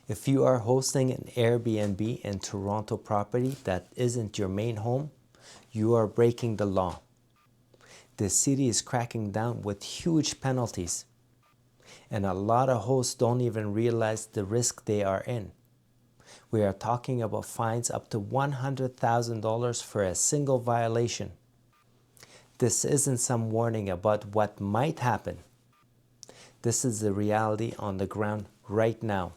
If you are hosting an Airbnb in Toronto property that isn't your main home, you are breaking the law. The city is cracking down with huge penalties, and a lot of hosts don't even realize the risk they are in. We are talking about fines up to $100,000 for a single violation. This isn't some warning about what might happen. This is the reality on the ground right now.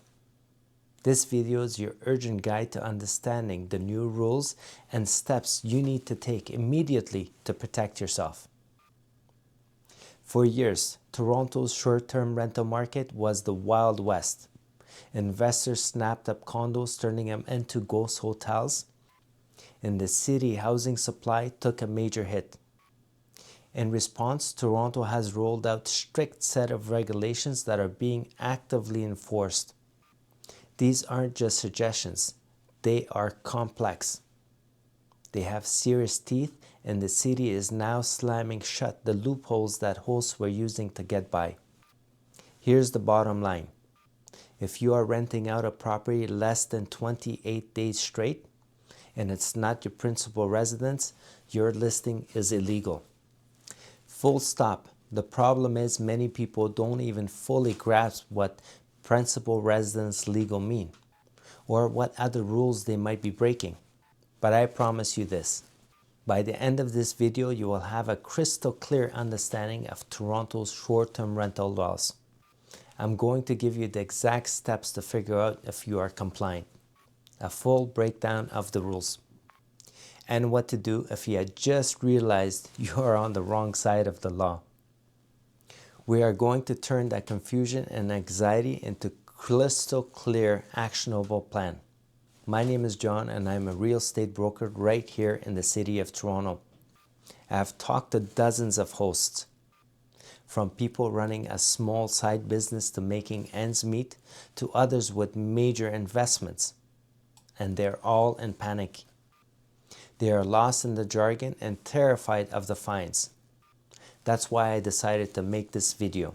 This video is your urgent guide to understanding the new rules and steps you need to take immediately to protect yourself. For years, Toronto's short-term rental market was the Wild West. Investors snapped up condos, turning them into ghost hotels, and the city housing supply took a major hit. In response, Toronto has rolled out a strict set of regulations that are being actively enforced. These aren't just suggestions, they are complex. They have serious teeth, and the city is now slamming shut the loopholes that hosts were using to get by. Here's the bottom line. If you are renting out a property less than 28 days straight, and it's not your principal residence, your listing is illegal. Full stop. The problem is many people don't even fully grasp what principal residence legal mean, or what other rules they might be breaking. But I promise you this, by the end of this video, you will have a crystal clear understanding of Toronto's short-term rental laws. I'm going to give you the exact steps to figure out if you are compliant, a full breakdown of the rules, and what to do if you had just realized you are on the wrong side of the law. We are going to turn that confusion and anxiety into crystal clear, actionable plan. My name is John, and I'm a real estate broker right here in the city of Toronto. I have talked to dozens of hosts, from people running a small side business to making ends meet, to others with major investments, and they're all in panic. They are lost in the jargon and terrified of the fines. That's why I decided to make this video.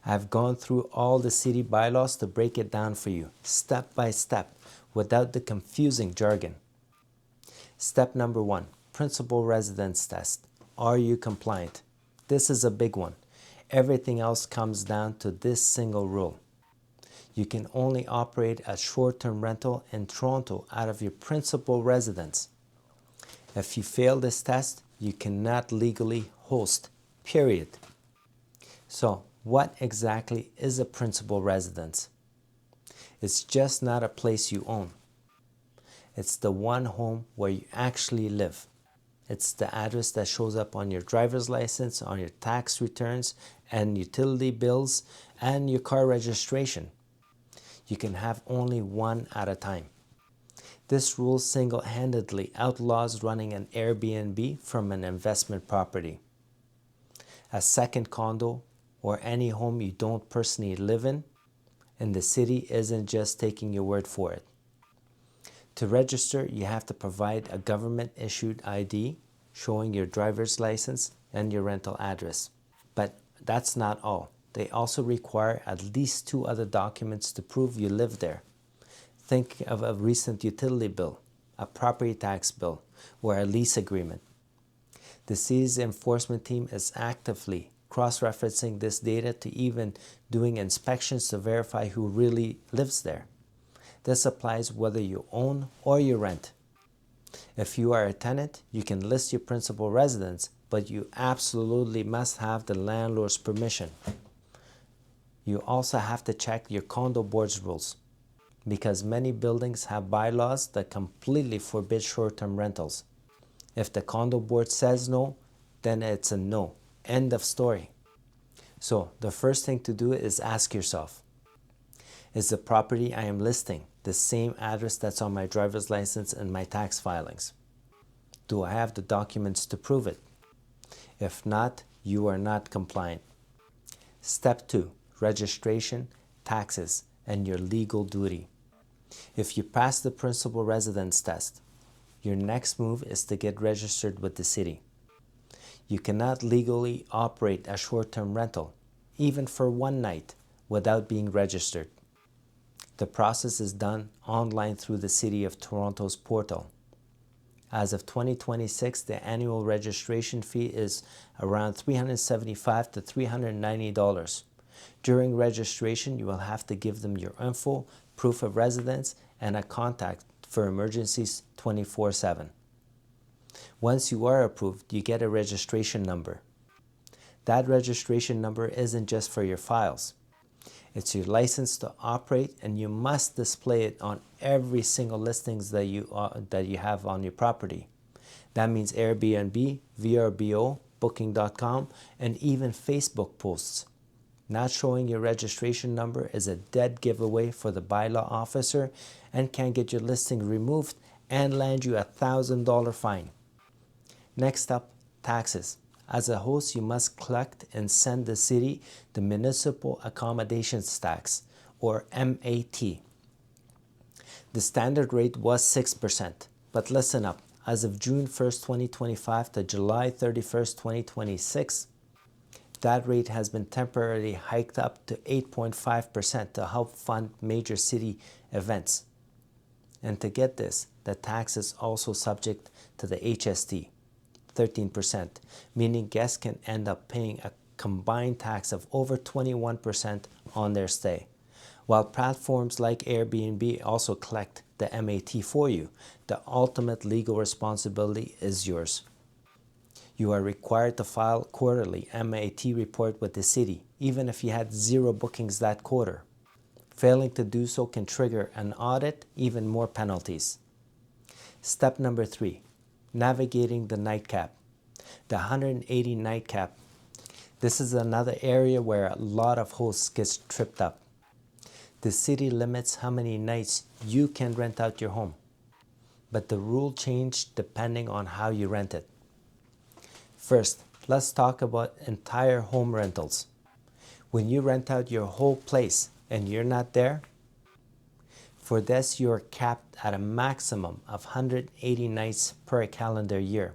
I've gone through all the city bylaws to break it down for you, step by step, without the confusing jargon. Step number 1, principal residence test. Are you compliant? This is a big one. Everything else comes down to this single rule. You can only operate a short-term rental in Toronto out of your principal residence. If you fail this test, you cannot legally host, period. So, what exactly is a principal residence? It's just not a place you own. It's the one home where you actually live. It's the address that shows up on your driver's license, on your tax returns, and utility bills, and your car registration. You can have only one at a time. This rule single-handedly outlaws running an Airbnb from an investment property. A second condo or any home you don't personally live in the city isn't just taking your word for it. To register, you have to provide a government-issued ID showing your driver's license and your rental address. But that's not all. They also require at least 2 other documents to prove you live there. Think of a recent utility bill, a property tax bill, or a lease agreement. The city's enforcement team is actively cross-referencing this data to even doing inspections to verify who really lives there. This applies whether you own or you rent. If you are a tenant, you can list your principal residence, but you absolutely must have the landlord's permission. You also have to check your condo board's rules, because many buildings have bylaws that completely forbid short-term rentals. If the condo board says no, then it's a no. End of story. So the first thing to do is ask yourself, is the property I am listing the same address that's on my driver's license and my tax filings? Do I have the documents to prove it? If not, you are not compliant. Step 2, registration, taxes, and your legal duty. If you pass the principal residence test, your next move is to get registered with the city. You cannot legally operate a short-term rental, even for one night, without being registered. The process is done online through the City of Toronto's portal. As of 2026, the annual registration fee is around $375 to $390. During registration, you will have to give them your info, proof of residence, and a contact for emergencies 24/7. Once you are approved, you get a registration number. That registration number isn't just for your files. It's your license to operate, and you must display it on every single listings that you have on your property. That means Airbnb, VRBO, Booking.com, and even Facebook posts. Not showing your registration number is a dead giveaway for the bylaw officer and can get your listing removed and land you a $1,000 fine. Next up, taxes. As a host, you must collect and send the city the Municipal Accommodation Tax, or MAT. The standard rate was 6%, but listen up. As of June 1st, 2025 to July 31st, 2026, that rate has been temporarily hiked up to 8.5% to help fund major city events. And to get this, the tax is also subject to the HST. 13%, meaning guests can end up paying a combined tax of over 21% on their stay. While platforms like Airbnb also collect the MAT for you, the ultimate legal responsibility is yours. You are required to file quarterly MAT report with the city, even if you had 0 bookings that quarter. Failing to do so can trigger an audit, even more penalties. Step number 3. Navigating the night cap. The 180 night cap. This is another area where a lot of hosts get tripped up. The city limits how many nights you can rent out your home, but the rule changed depending on how you rent it. First, let's talk about entire home rentals. When you rent out your whole place and you're not there, for this, you are capped at a maximum of 180 nights per calendar year.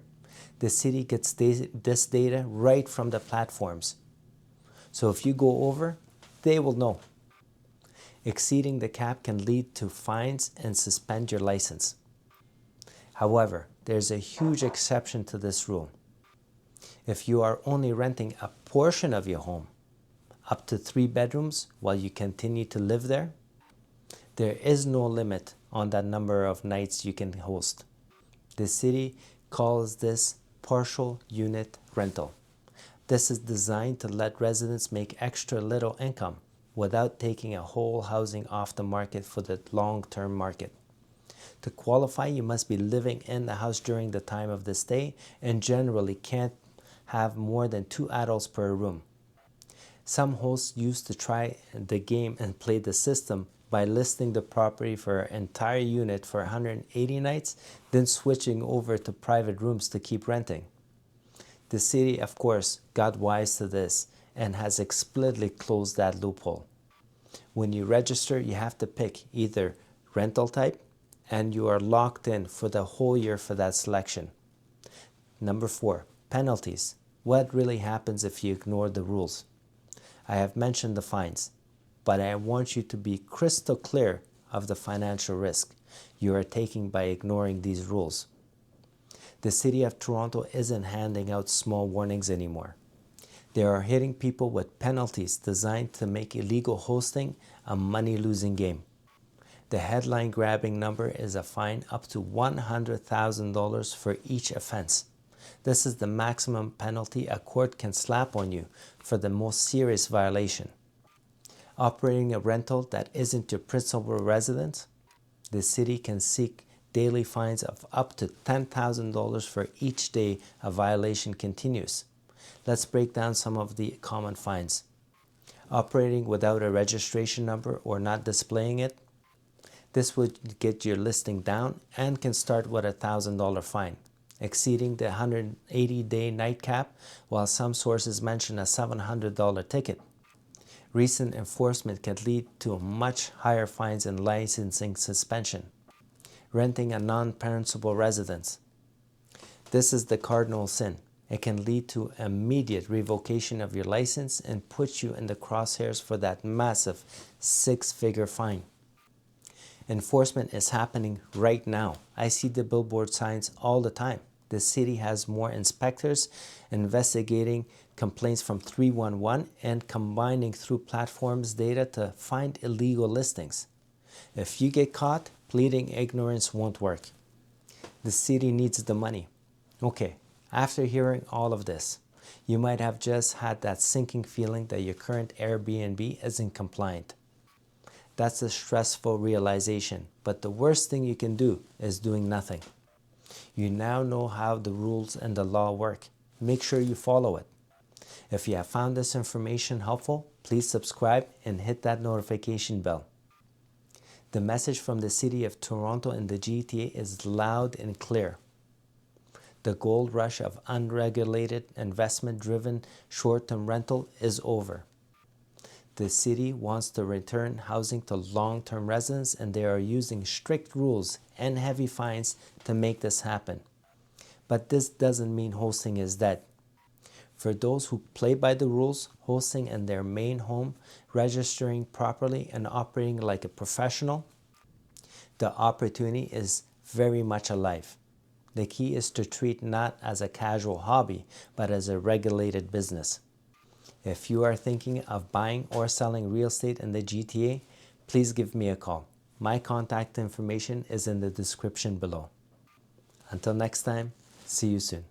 The city gets this data right from the platforms. So if you go over, they will know. Exceeding the cap can lead to fines and suspend your license. However, there's a huge exception to this rule. If you are only renting a portion of your home, up to 3 bedrooms, while you continue to live there, there is no limit on that number of nights you can host. The city calls this partial unit rental. This is designed to let residents make extra little income without taking a whole housing off the market for the long-term market. To qualify, you must be living in the house during the time of the stay and generally can't have more than 2 adults per room. Some hosts used to try the game and play the system by listing the property for an entire unit for 180 nights, then switching over to private rooms to keep renting. The city, of course, got wise to this and has explicitly closed that loophole. When you register, you have to pick either rental type, and you are locked in for the whole year for that selection. Number 4, penalties. What really happens if you ignore the rules? I have mentioned the fines, but I want you to be crystal clear of the financial risk you are taking by ignoring these rules. The City of Toronto isn't handing out small warnings anymore. They are hitting people with penalties designed to make illegal hosting a money-losing game. The headline-grabbing number is a fine up to $100,000 for each offense. This is the maximum penalty a court can slap on you for the most serious violation. Operating a rental that isn't your principal residence, the city can seek daily fines of up to $10,000 for each day a violation continues. Let's break down some of the common fines. Operating without a registration number or not displaying it. This would get your listing down and can start with a $1,000 fine. Exceeding the 180-day night cap, while some sources mention a $700 ticket. Recent enforcement can lead to much higher fines and licensing suspension. Renting a non-principal residence. This is the cardinal sin. It can lead to immediate revocation of your license and put you in the crosshairs for that massive 6-figure fine. Enforcement is happening right now. I see the billboard signs all the time. The city has more inspectors investigating complaints from 311 and combining through platforms data to find illegal listings. If you get caught, pleading ignorance won't work. The city needs the money. Okay, after hearing all of this, you might have just had that sinking feeling that your current Airbnb isn't compliant. That's a stressful realization, but the worst thing you can do is doing nothing. You now know how the rules and the law work. Make sure you follow it. If you have found this information helpful, please subscribe and hit that notification bell. The message from the City of Toronto and the GTA is loud and clear. The gold rush of unregulated, investment-driven short-term rental is over. The city wants to return housing to long-term residents, and they are using strict rules and heavy fines to make this happen. But this doesn't mean hosting is dead. For those who play by the rules, hosting in their main home, registering properly, and operating like a professional, the opportunity is very much alive. The key is to treat not as a casual hobby, but as a regulated business. If you are thinking of buying or selling real estate in the GTA, please give me a call. My contact information is in the description below. Until next time, see you soon.